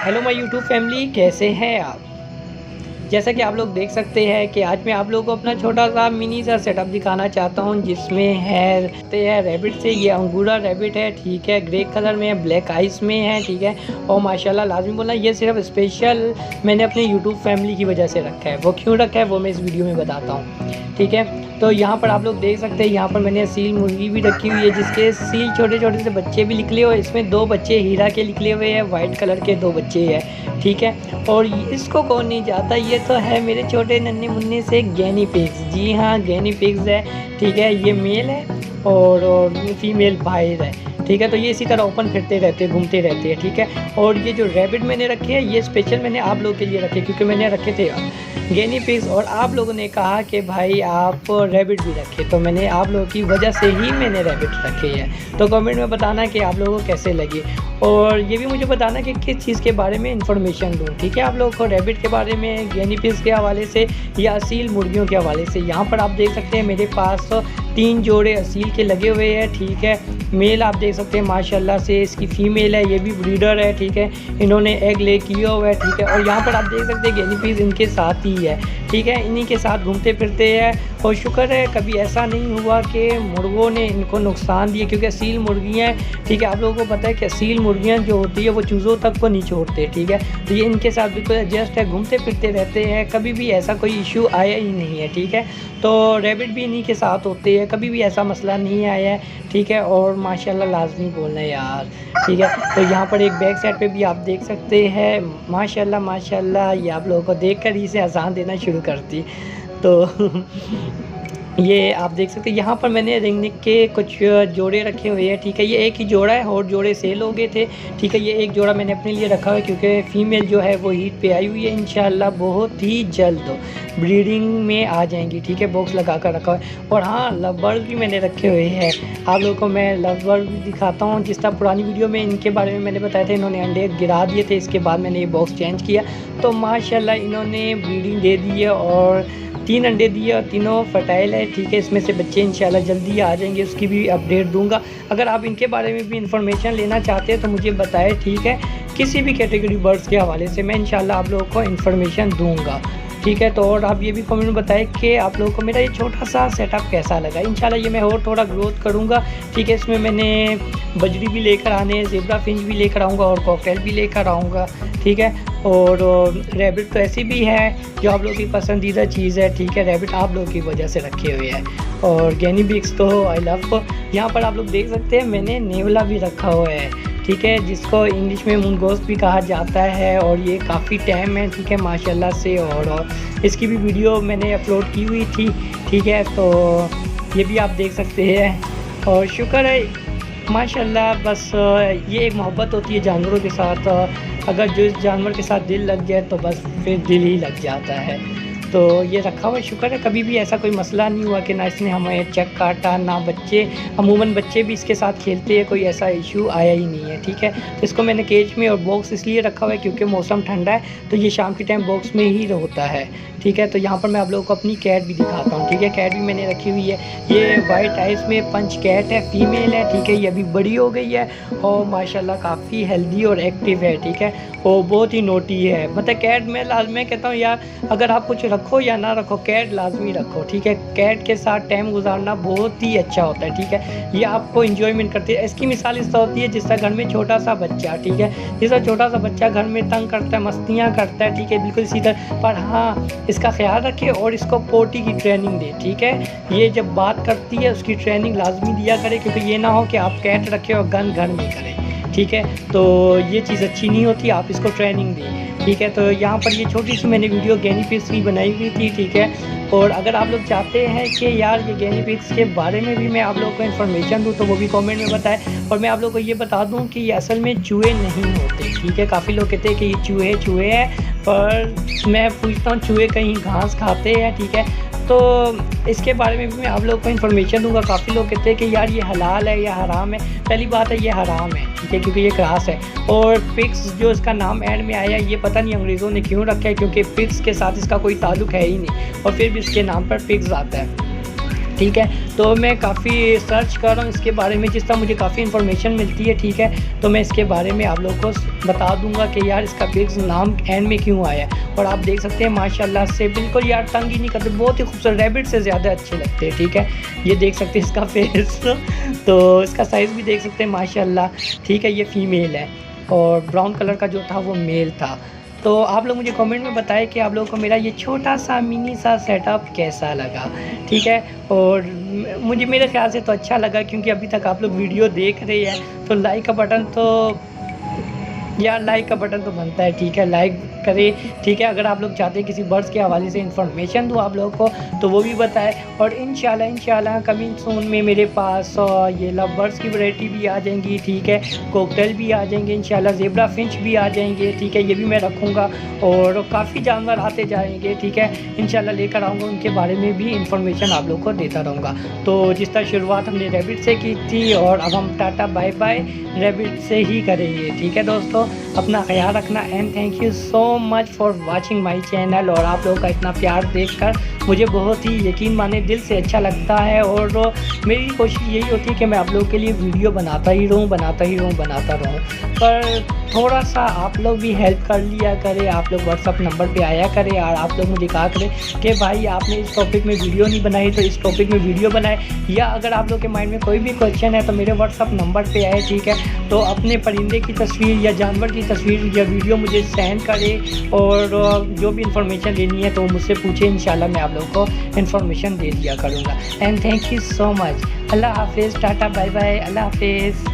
Hello my YouTube family, कैसे हैं आप। जैसा कि आप लोग देख सकते हैं कि आज मैं आप लोगों को अपना छोटा सा मिनी सा सेटअप दिखाना चाहता हूं, जिसमें है रैबिट से। ये अंगूरा रैबिट है, ठीक है, ग्रे कलर में है, ब्लैक आइस में है, ठीक है। और माशाल्लाह लाजमी बोलना, ये सिर्फ स्पेशल मैंने अपने यूट्यूब फैमिली की वजह से रखा है। वो क्यों रखा है वो मैं इस वीडियो में बताता हूँ, ठीक है। तो यहाँ पर आप लोग देख सकते हैं, यहाँ पर मैंने सील मुर्गी भी रखी हुई है, जिसके सील छोटे छोटे से बच्चे भी निकले हुए। इसमें 2 बच्चे हीरा के निकले हुए हैं, वाइट कलर के 2 बच्चे हैं, ठीक है। और इसको कौन नहीं चाहता, ये तो है मेरे छोटे नन्हे मुन्ने से गैनी पिग्स। जी हाँ, गैनी पिग्स है, ठीक है। ये मेल है और फीमेल बाहर है, ठीक है। तो ये इसी तरह ओपन फिरते रहते हैं, घूमते रहते हैं, ठीक है। और ये जो रैबिट मैंने रखे हैं, ये स्पेशल मैंने आप लोगों के लिए रखे, क्योंकि मैंने रखे थे गैनी पिग्स और आप लोगों ने कहा कि भाई आप रैबिट भी रखे, तो मैंने आप लोगों की वजह से ही मैंने रैबिट रखे हैं। तो कमेंट में बताना कि आप लोगों को कैसे लगे, और ये भी मुझे बताना कि किस चीज़ के बारे में इंफॉर्मेशन दूँ, ठीक है। आप लोगों को रैबिट के बारे में, गैनी पिग्स के हवाले से या असील मुर्गियों के हवाले से। यहाँ पर आप देख सकते हैं मेरे पास 3 जोड़े असील के लगे हुए हैं, ठीक है। मेल आप देख सकते हैं माशाल्लाह से, इसकी फ़ीमेल है, ये भी ब्रीडर है, ठीक है। इन्होंने एग ले किया हुआ है, ठीक है। और यहाँ पर आप देख सकते हैं गैनी पिग्स इनके साथ ही है, ठीक है। इन्हीं के साथ घूमते फिरते हैं, और शुक्र है कभी ऐसा नहीं हुआ कि मुर्गों ने इनको नुकसान दिए, क्योंकि असील मुर्गियाँ, ठीक है। आप लोगों को पता है कि असील मुर्गियाँ जो होती है वो चूज़ों तक को नहीं छोड़ते, ठीक है। तो ये इनके साथ बिल्कुल एडजस्ट है, घूमते फिरते रहते हैं, कभी भी ऐसा कोई इशू आया ही नहीं है, ठीक है। तो रैबिट भी इन्हीं के साथ होते हैं, कभी भी ऐसा मसला नहीं आया है, ठीक है। और माशाल्लाह लाजमी बोलना है यार, ठीक है। तो यहाँ पर एक बैक साइड पे भी आप देख सकते हैं माशाल्लाह माशाल्लाह, ये आप लोगों को देखकर ही से आसान देना शुरू करती। तो ये आप देख सकते हैं, यहाँ पर मैंने रिंग के कुछ जोड़े रखे हुए हैं, ठीक है। ये एक ही जोड़ा है, और जोड़े सेल हो गए थे, ठीक है। ये एक जोड़ा मैंने अपने लिए रखा हुआ है, क्योंकि फ़ीमेल जो है वो हीट पे आई हुई है, इंशाल्लाह बहुत ही जल्द ब्रीडिंग में आ जाएंगी, ठीक है। बॉक्स लगा कर रखा हुआ है। और हाँ, लव बर्ड भी मैंने रखे हुए हैं, आप लोगों को मैं लव बर्ड भी दिखाता हूँ। जिस तरह पुरानी वीडियो में इनके बारे में मैंने बताया था, इन्होंने अंडे गिरा दिए थे, इसके बाद मैंने ये बॉक्स चेंज किया, तो माशाल्लाह इन्होंने ब्रीडिंग दे दी है, और 3 अंडे दिए और तीनों फर्टाइल है, ठीक है। इसमें से बच्चे इंशाल्लाह जल्दी आ जाएंगे, उसकी भी अपडेट दूंगा। अगर आप इनके बारे में भी इंफॉर्मेशन लेना चाहते हैं तो मुझे बताएं, ठीक है। किसी भी कैटेगरी बर्ड्स के हवाले से मैं इंशाल्लाह आप लोगों को इन्फॉर्मेशन दूंगा, ठीक है। तो और आप ये भी कमेंट में बताएं कि आप लोगों को मेरा ये छोटा सा सेटअप कैसा लगा। इंशाल्लाह ये मैं और थोड़ा ग्रोथ करूँगा, ठीक है। इसमें मैंने बजरी भी लेकर आने, ज़ेब्रा फिंच भी लेकर आऊँगा, और कॉकटेल भी लेकर आऊँगा, ठीक है। और रैबिट तो ऐसी भी है जो आप लोगों की पसंदीदा चीज़ है, ठीक है। रैबिट आप लोगों की वजह से रखे हुए हैं, और गैनी पिग्स तो आई लव। यहाँ पर आप लोग देख सकते हैं मैंने नेवला भी रखा हुआ है, ठीक है, जिसको इंग्लिश में मुनगोस भी कहा जाता है, और ये काफ़ी टाइम है, ठीक है, माशाल्लाह से। और इसकी भी वीडियो मैंने अपलोड की हुई थी, ठीक है। तो ये भी आप देख सकते हैं, और शुक्र है माशाल्लाह। बस ये एक मोहब्बत होती है जानवरों के साथ, अगर जो इस जानवर के साथ दिल लग जाए तो बस फिर दिल ही लग जाता है। तो ये रखा हुआ शुक्र है, कभी भी ऐसा कोई मसला नहीं हुआ कि ना इसने हमें चेक काटा, ना बच्चे, अमूमन बच्चे भी इसके साथ खेलते हैं, कोई ऐसा इशू आया ही नहीं है, ठीक है। तो इसको मैंने केज में और बॉक्स इसलिए रखा हुआ है क्योंकि मौसम ठंडा है, तो ये शाम के टाइम बॉक्स में ही होता है, ठीक है। तो यहाँ पर मैं आप लोगों को अपनी कैट भी दिखाता हूँ, ठीक है। कैट भी मैंने रखी हुई है, ये वाइट आइस में पंच कैट है, फीमेल है, ठीक है। ये अभी बड़ी हो गई है, और माशाल्लाह काफ़ी हेल्दी और एक्टिव है, ठीक है। और बहुत ही नोटी है, मतलब कैट में लाजमी कहता हूँ यार, अगर आप कुछ रखो या ना रखो, कैट लाजमी रखो, ठीक है। कैट के साथ टाइम गुजारना बहुत ही अच्छा होता है, ठीक है। ये आपको इंजॉयमेंट करती है। इसकी मिसाल इस तरह होती है जिस तरह घर में छोटा सा बच्चा, ठीक है, जिस तरह छोटा सा बच्चा घर में तंग करता है, मस्तियाँ करता है, ठीक है, बिल्कुल इसी तरह। पर हाँ, इसका ख्याल रखे और इसको पोटी की ट्रेनिंग दे, ठीक है। ये जब बात करती है उसकी ट्रेनिंग लाजमी दिया करे, क्योंकि ये ना हो कि आप कैट रखे और गन घर में करें, ठीक है। तो ये चीज़ अच्छी नहीं होती, आप इसको ट्रेनिंग दें, ठीक है। तो यहाँ पर ये छोटी सी मैंने वीडियो गैनी पिग्स की बनाई हुई थी, ठीक है। और अगर आप लोग चाहते हैं कि यार ये गैनी पिग्स के बारे में भी मैं आप लोगों को इन्फॉर्मेशन दूँ, तो वो भी कमेंट में बताएं। और मैं आप लोगों को ये बता दूँ कि ये असल में चूहे नहीं होते, ठीक है। काफ़ी लोग कहते हैं कि ये चूहे हैं, पर मैं पूछता हूँ चूहे कहीं घास खाते हैं, ठीक है। तो इसके बारे में भी मैं आप लोगों को इन्फॉर्मेशन दूंगा। काफ़ी लोग कहते हैं कि यार ये हलाल है या हराम है। पहली बात है ये हराम है, ठीक है, क्योंकि ये क्रास है। और पिग्स जो इसका नाम एंड में आया, ये पता नहीं अंग्रेज़ों ने क्यों रखा है, क्योंकि पिग्स के साथ इसका कोई ताल्लुक है ही नहीं, और फिर भी इसके नाम पर पिग्स आता है। ठीक है। तो मैं काफ़ी सर्च कर रहा हूँ इसके बारे में, जिस तरह मुझे काफ़ी इन्फॉर्मेशन मिलती है, ठीक है। तो मैं इसके बारे में आप लोगों को बता दूंगा कि यार इसका बिग्स नाम एंड में क्यों आया है। और आप देख सकते हैं माशाल्लाह से बिल्कुल यार तंग ही नहीं करते, बहुत ही खूबसूरत, रैबिट से ज़्यादा अच्छे लगते हैं, ठीक है। ये देख सकते हैं इसका फेस तो इसका साइज़ भी देख सकते हैं माशाल्लाह, ठीक है। ये फ़ीमेल है और ब्राउन कलर का जो था वो मेल था। तो आप लोग मुझे कमेंट में बताएं कि आप लोगों को मेरा ये छोटा सा मिनी सा सेटअप कैसा लगा, ठीक है। और मुझे मेरे ख्याल से तो अच्छा लगा, क्योंकि अभी तक आप लोग वीडियो देख रहे हैं तो लाइक का बटन तो यार लाइक का बटन तो बनता है, ठीक है। लाइक करें, ठीक है। अगर आप लोग चाहते हैं किसी बर्ड्स के हवाले से इन्फॉर्मेशन दूँ आप लोगों को तो वो भी बताएं। और इंशाल्लाह कमिंग सून में मेरे पास ये लव बर्ड्स की वैरायटी भी आ जाएंगी, ठीक है। कॉकटेल भी आ जाएंगे इंशाल्लाह, ज़ेब्रा फिंच भी आ जाएंगे, ठीक है। ये भी मैं रखूँगा और काफ़ी जानवर आते जाएंगे, ठीक है। इंशाल्लाह लेकर आऊँगा, उनके बारे में भी इंफॉर्मेशन आप लोग को देता रहूँगा। तो जिस तरह शुरुआत हमने रैबिट से की थी और अब हम टाटा बाय बाय रैबिट से ही करेंगे, ठीक है दोस्तों। अपना ख्याल रखना and thank you so much for watching my channel. और आप लोगों का इतना प्यार देखकर मुझे बहुत ही यकीन माने दिल से अच्छा लगता है। और मेरी कोशिश यही होती है कि मैं आप लोगों के लिए वीडियो बनाता ही रहूँ। पर थोड़ा सा आप लोग भी हेल्प कर लिया करें, आप लोग व्हाट्सअप नंबर पे आया करें और आप लोग मुझे कहा करें कि भाई आपने इस टॉपिक में वीडियो नहीं बनाई तो इस टॉपिक में वीडियो बनाए। या अगर आप लोग के माइंड में कोई भी क्वेश्चन है तो मेरे व्हाट्सअप नंबर पे आए, ठीक है। तो अपने परिंदे की तस्वीर या जानवर की तस्वीर या वीडियो मुझे सेंड करें और जो भी इंफॉर्मेशन लेनी है तो मुझसे पूछें, इंशाल्लाह मैं आप लोगों को इन्फॉर्मेशन दे दिया करूँगा। And thank you so much. अल्लाह हाफिज़, टाटा बाय बाय, अल्लाह हाफिज़।